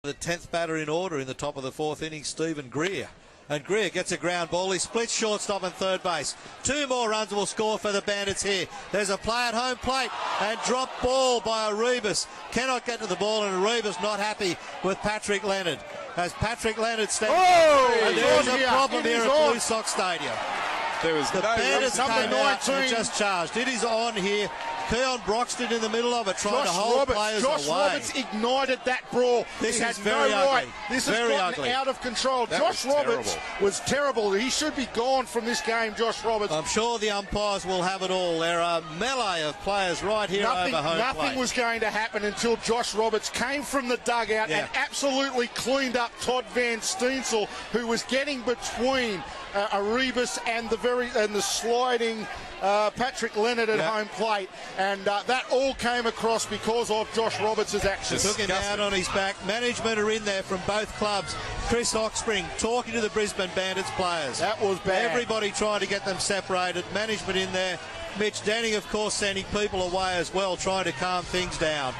The 10th batter in order in the top of the 4th inning, Stephen Greer. And Greer gets a ground ball. He splits shortstop and third base. 2 more runs will score for the Bandits here. There's a play at home plate and drop ball by Arribas. Cannot get to the ball, and Arribas not happy with Patrick Leonard. As Patrick Leonard stands. And there's a problem here at Blue Sox Stadium. There was the Bandits came out and just charged. It is on here. Keon Broxton in the middle of it, trying to hold players away. Josh Roberts ignited that brawl. This he is had very no ugly. right. This has gotten out of control. Josh Roberts was terrible. He should be gone from this game, Josh Roberts. I'm sure the umpires will have it all. There are melee of players right here over home plate. Nothing was going to happen until Josh Roberts came from the dugout and absolutely cleaned up Todd Van Steensel, who was getting between Arribas and the sliding Patrick Leonard at home plate, and that all came across because of Josh Roberts' actions. Took him out on his back. Management are in there from both clubs. Chris Oxspring talking to the Brisbane Bandits players. That was bad. Everybody trying to get them separated. Management in there. Mitch Denning, of course, sending people away as well, trying to calm things down.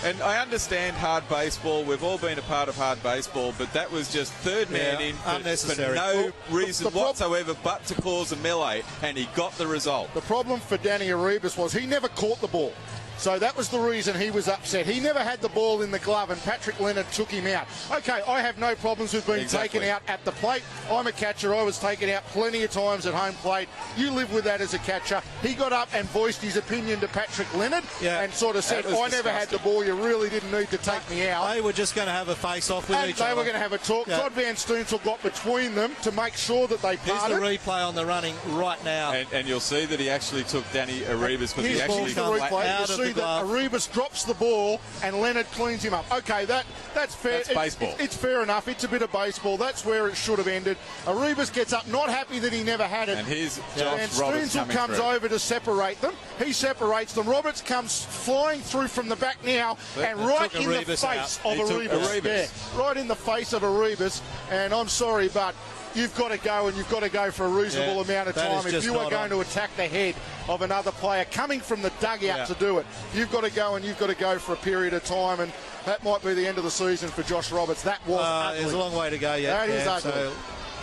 And I understand hard baseball. We've all been a part of hard baseball, but that was just third man in unnecessary. for no reason whatsoever but to cause a melee, and he got the result. The problem for Danny Arribas was he never caught the ball. So that was the reason he was upset. He never had the ball in the glove, and Patrick Leonard took him out. Okay, I have no problems with being taken out at the plate. I'm a catcher. I was taken out plenty of times at home plate. You live with that as a catcher. He got up and voiced his opinion to Patrick Leonard and sort of said, I never had the ball. You really didn't need to take me out. They were just going to have a face-off with each other. They were going to have a talk. Todd Van Steensel got between them to make sure that they parted. Here's the replay on the running right now. And you'll see that he actually took Danny Arribas because he actually got out of the glove. Arribas drops the ball and Leonard cleans him up. Okay, that's fair. That's baseball. It's fair enough. It's a bit of baseball. That's where it should have ended. Arribas gets up, not happy that he never had it. And here's and Roberts comes over to separate them. He separates them. Roberts comes flying through from the back now and right in the face of Arribas. Yeah, right in the face of Arribas. And I'm sorry, but you've got to go, and you've got to go for a reasonable amount of time. If you are going to attack the head of another player coming from the dugout to do it, you've got to go, and you've got to go for a period of time, and that might be the end of the season for Josh Roberts. That was ugly. There's a long way to go yet. That is ugly. So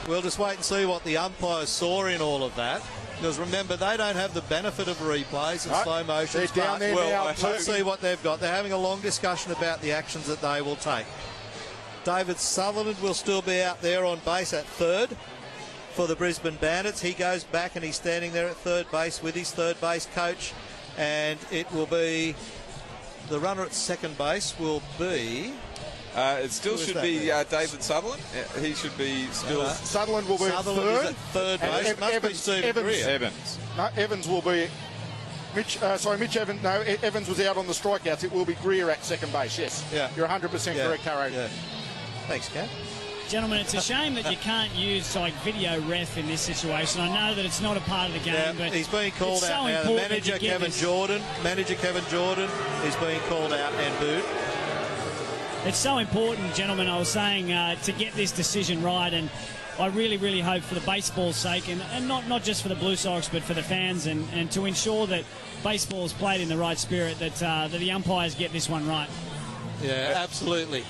we'll just wait and see what the umpires saw in all of that. Because remember, they don't have the benefit of replays and slow motions. They're down there now. Let's see what they've got. They're having a long discussion about the actions that they will take. David Sutherland will still be out there on base at third for the Brisbane Bandits. He goes back and he's standing there at third base with his third base coach, and it will be the runner at second base will be it still should be David Sutherland. He should be still Sutherland will be Sutherland third. Is at third base. It must be Stephen Greer. Evans. No, Evans will be Mitch Evans. No, Evans was out on the strikeouts. It will be Greer at second base. Yes. Yeah. You're 100% correct, Harry. Yeah. Thanks, Kat. Gentlemen, it's a shame that you can't use video ref in this situation. I know that it's not a part of the game, but he's being called out now. The manager Kevin Jordan is being called out and booed. It's so important, gentlemen, I was saying, to get this decision right, and I really, really hope for the baseball's sake, and not just for the Blue Sox, but for the fans, and to ensure that baseball is played in the right spirit, that the umpires get this one right. Yeah, absolutely.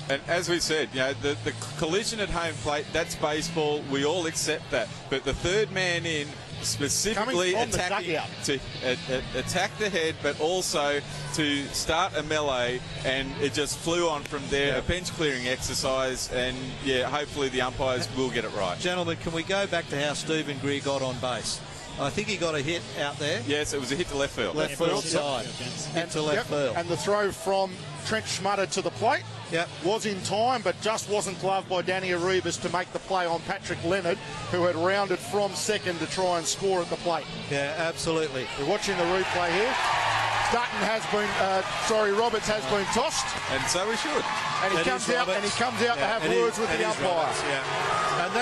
And as we said, the collision at home plate, that's baseball. We all accept that. But the third man in, specifically attacking to attack the head, but also to start a melee, and it just flew on from there. A bench clearing exercise, and hopefully the umpires will get it right. Gentlemen, can we go back to how Stephen Greer got on base? I think he got a hit out there. Yes, it was a hit to left field. Left field side. Hit to left field. And the throw from Trent Schmutter to the plate was in time, but just wasn't gloved by Danny Arribas to make the play on Patrick Leonard, who had rounded from second to try and score at the plate. Yeah, absolutely. We're watching the replay here. Roberts has been tossed. And so we should. And he comes out to have words with the umpire. And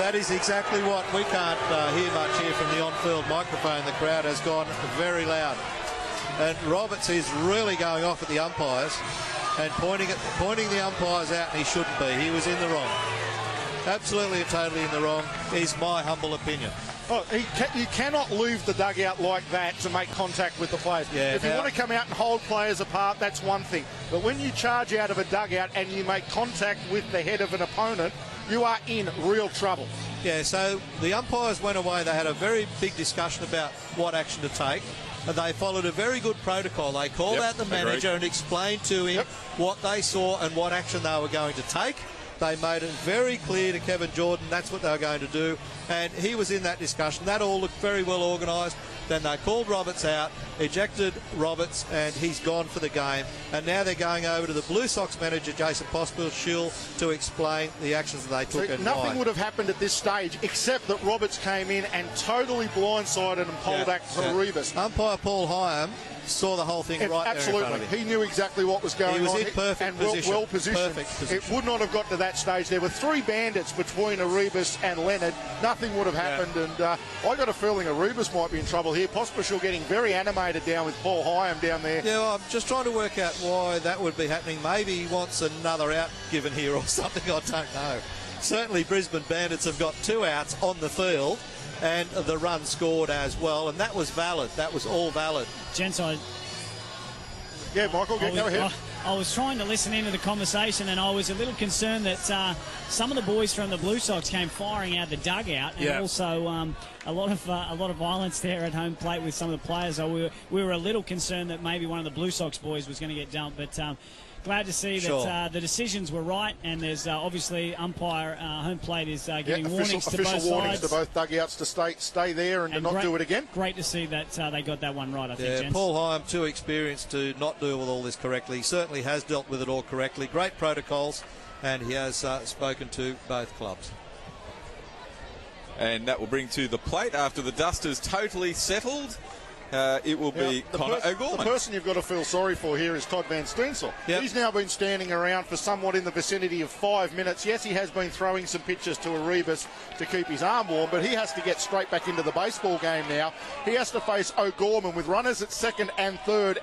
that is exactly what we can't hear much here from the on-field microphone. The crowd has gone very loud. And Roberts is really going off at the umpires and pointing the umpires out, and he shouldn't be. He was in the wrong. Absolutely and totally in the wrong is my humble opinion. Oh, you cannot leave the dugout like that to make contact with the players. Yeah, if you want to come out and hold players apart, that's one thing. But when you charge out of a dugout and you make contact with the head of an opponent, you are in real trouble. Yeah, so the umpires went away. They had a very big discussion about what action to take. And they followed a very good protocol. They called out the manager and explained to him what they saw and what action they were going to take. They made it very clear to Kevin Jordan that's what they were going to do, and he was in that discussion. That all looked very well organised. Then they called Roberts out, ejected Roberts, and he's gone for the game. And now they're going over to the Blue Sox manager, Jason Pospisil, to explain the actions that they took. So nothing would have happened at this stage except that Roberts came in and totally blindsided and pulled back for Rivas. Umpire Paul Hyam saw the whole thing right there in front of him. He knew exactly what was going on. He was in perfect position. Well positioned. Perfect position. It would not have got to that stage. There were 3 bandits between Arribas and Leonard. Nothing would have happened, and I got a feeling Arribas might be in trouble here. Pospisil getting very animated down with Paul Hyam down there. Yeah, well, I'm just trying to work out why that would be happening. Maybe he wants another out given here or something. I don't know. Certainly Brisbane Bandits have got 2 outs on the field, and the run scored as well, and that was valid. That was all valid. Gents, Yeah, Michael, go ahead. I was trying to listen into the conversation, and I was a little concerned that some of the boys from the Blue Sox came firing out the dugout, and also a lot of violence there at home plate with some of the players. So we were a little concerned that maybe one of the Blue Sox boys was going to get dumped, but glad to see that the decisions were right, and there's obviously umpire home plate is giving warnings to both sides. Official warnings to both dugouts to stay there and to not do it again. Great to see that they got that one right, I think, gents. Paul Hyam, too experienced to not deal with all this correctly. He certainly has dealt with it all correctly. Great protocols, and he has spoken to both clubs. And that will bring to the plate after the dust is totally settled. It will be Connor O'Gorman. The person you've got to feel sorry for here is Todd Van Steensel. He's now been standing around for somewhat in the vicinity of 5 minutes. Yes, he has been throwing some pitches to Arribas to keep his arm warm, but he has to get straight back into the baseball game now. He has to face O'Gorman with runners at second and third.